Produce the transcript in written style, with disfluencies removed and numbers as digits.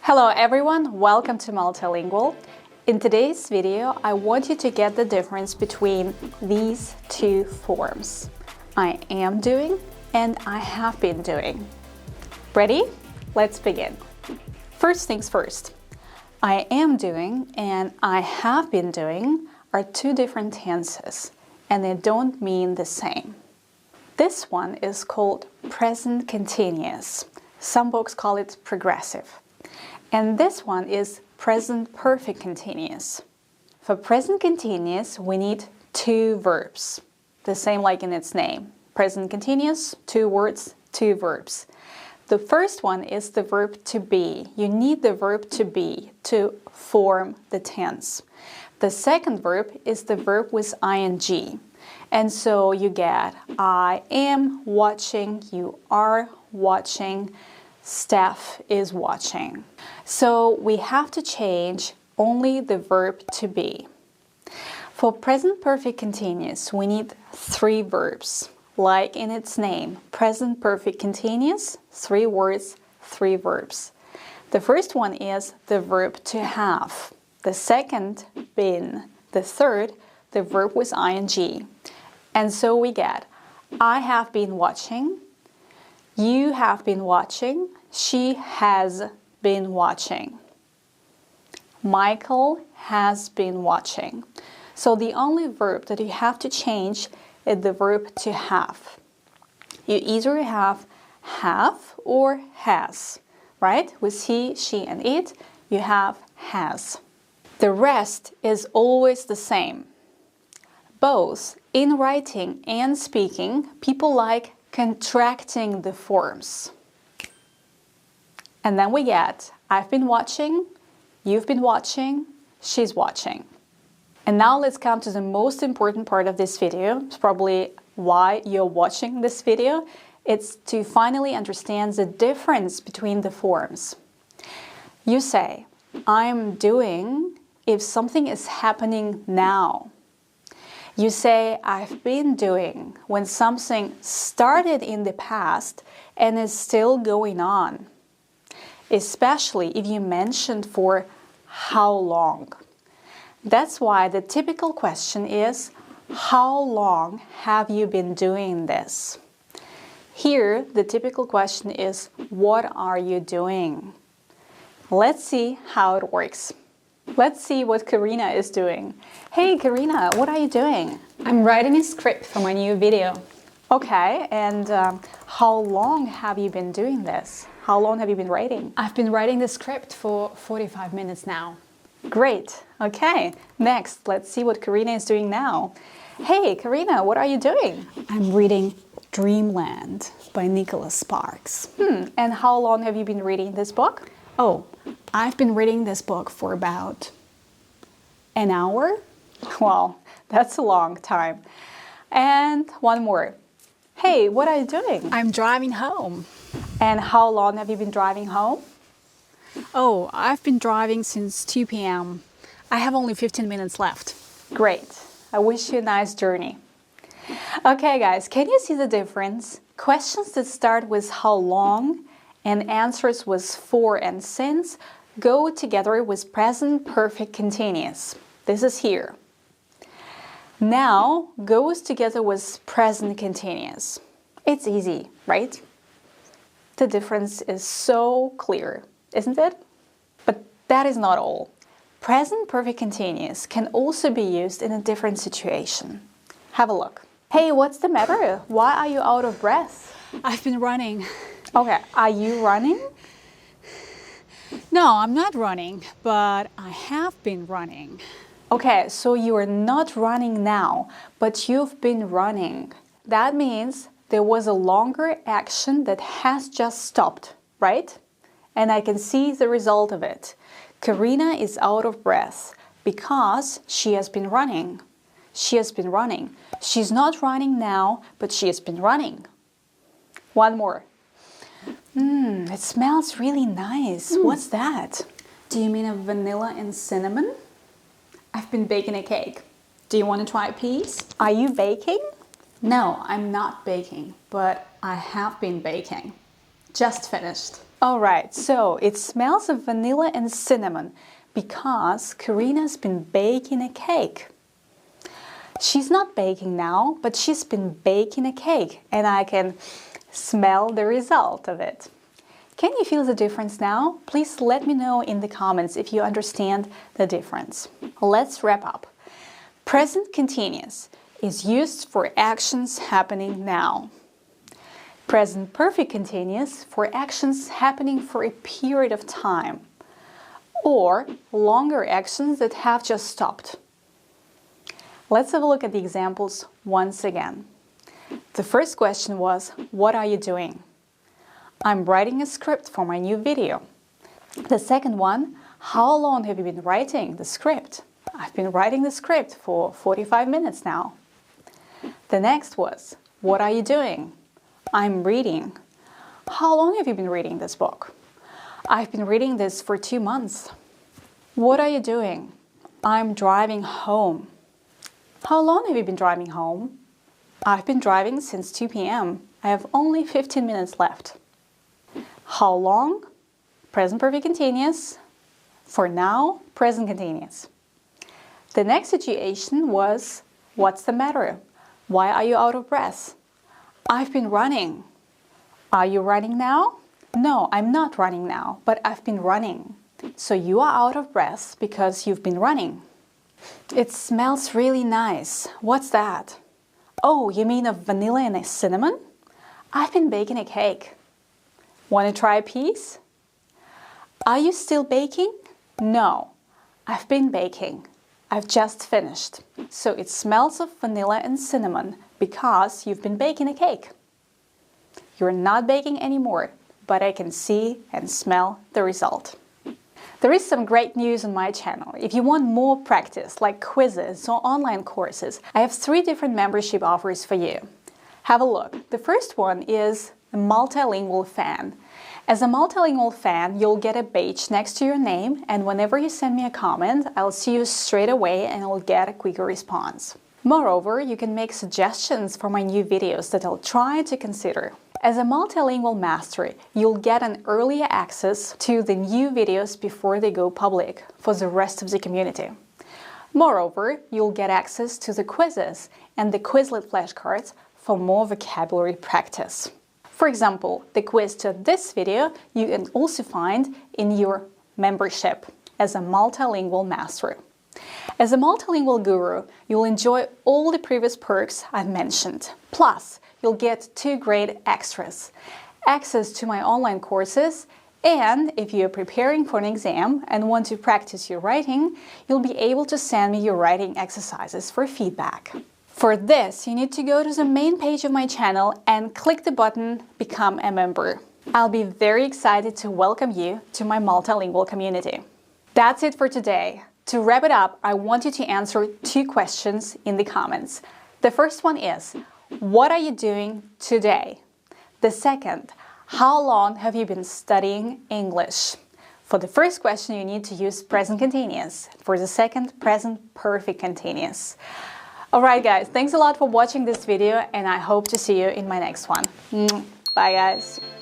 Hello everyone, welcome to Multilingual. In today's video, I want you to get the difference between these two forms. I am doing and I have been doing. Ready? Let's begin. First things first. I am doing and I have been doing are two different tenses and they don't mean the same. This one is called present continuous. Some books call it progressive. And this one is present perfect continuous. For present continuous, we need two verbs. The same like in its name. Present continuous, two words, two verbs. The first one is the verb to be. You need the verb to be to form the tense. The second verb is the verb with ing. And so you get I am watching, you are watching, Steph is watching. So we have to change only the verb to be. For present perfect continuous, we need three verbs. Like in its name, present perfect continuous, three words, three verbs. The first one is the verb to have. The second, been. The third, the verb with ing. And so we get, I have been watching, you have been watching, she has been watching. Michael has been watching. So the only verb that you have to change is the verb to have. You either have or has, right? With he, she, and it, you have has. The rest is always the same. Both in writing and speaking, people like contracting the forms. And then we get, I've been watching, you've been watching, she's watching. And now let's come to the most important part of this video. It's probably why you're watching this video. It's to finally understand the difference between the forms. You say, I'm doing if something is happening now. You say, I've been doing when something started in the past and is still going on. Especially if you mentioned for how long. That's why the typical question is, how long have you been doing this? Here, the typical question is, what are you doing? Let's see how it works. Let's see what Karina is doing. Hey Karina, what are you doing? I'm writing a script for my new video. Okay, and how long have you been doing this? How long have you been writing? I've been writing the script for 45 minutes now. Great. Okay, next, let's see what Karina is doing now. Hey Karina, what are you doing? I'm reading Dreamland by Nicholas Sparks. And how long have you been reading this book? Oh, I've been reading this book for about an hour. Wow, that's a long time. And one more. Hey, what are you doing? I'm driving home. And how long have you been driving home? Oh, I've been driving since 2 p.m. I have only 15 minutes left. Great. I wish you a nice journey. Okay, guys, can you see the difference? Questions that start with how long and answers with for and since go together with present perfect continuous. This is here. Now goes together with present continuous. It's easy, right? The difference is so clear, isn't it? But that is not all. Present perfect continuous can also be used in a different situation. Have a look. Hey, what's the matter? Why are you out of breath? I've been running. Okay, are you running? No, I'm not running, but I have been running. Okay, so you are not running now, but you've been running. That means there was a longer action that has just stopped, right? And I can see the result of it. Karina is out of breath because she has been running. She has been running. She's not running now, but she has been running. One more. It smells really nice. What's that? Do you mean a vanilla and cinnamon? I've been baking a cake. Do you want to try a piece? Are you baking? No, I'm not baking, but I have been baking. Just finished. Alright, so it smells of vanilla and cinnamon because Karina's been baking a cake. She's not baking now, but she's been baking a cake and I can smell the result of it. Can you feel the difference now? Please let me know in the comments if you understand the difference. Let's wrap up. Present continuous is used for actions happening now. Present perfect continuous for actions happening for a period of time, or longer actions that have just stopped. Let's have a look at the examples once again. The first question was, what are you doing? I'm writing a script for my new video. The second one, how long have you been writing the script? I've been writing the script for 45 minutes now. The next was, what are you doing? I'm reading. How long have you been reading this book? I've been reading this for 2 months. What are you doing? I'm driving home. How long have you been driving home? I've been driving since 2 p.m. I have only 15 minutes left. How long? Present perfect continuous. For now, present continuous. The next situation was, what's the matter? Why are you out of breath? I've been running. Are you running now? No, I'm not running now, but I've been running. So you are out of breath because you've been running. It smells really nice. What's that? Oh, you mean of vanilla and cinnamon? I've been baking a cake. Want to try a piece? Are you still baking? No, I've been baking. I've just finished. So it smells of vanilla and cinnamon because you've been baking a cake. You're not baking anymore, but I can see and smell the result. There is some great news on my channel. If you want more practice, like quizzes or online courses, I have 3 different membership offers for you. Have a look. The first one is a Multilingual fan. As a Multilingual fan, you'll get a badge next to your name, and whenever you send me a comment, I'll see you straight away and I'll get a quicker response. Moreover, you can make suggestions for my new videos that I'll try to consider. As a Multilingual master, you'll get an earlier access to the new videos before they go public for the rest of the community. Moreover, you'll get access to the quizzes and the Quizlet flashcards for more vocabulary practice. For example, the quiz to this video you can also find in your membership as a Multilingual master. As a Multilingual guru, you'll enjoy all the previous perks I've mentioned. Plus, you'll get 2 great extras: access to my online courses, and if you're preparing for an exam and want to practice your writing, you'll be able to send me your writing exercises for feedback. For this, you need to go to the main page of my channel and click the button Become a Member. I'll be very excited to welcome you to my Multilingual community. That's it for today. To wrap it up, I want you to answer 2 questions in the comments. The first one is, what are you doing today? The second, how long have you been studying English? For the first question, you need to use present continuous. For the second, present perfect continuous. Alright guys, thanks a lot for watching this video and I hope to see you in my next one. Bye guys!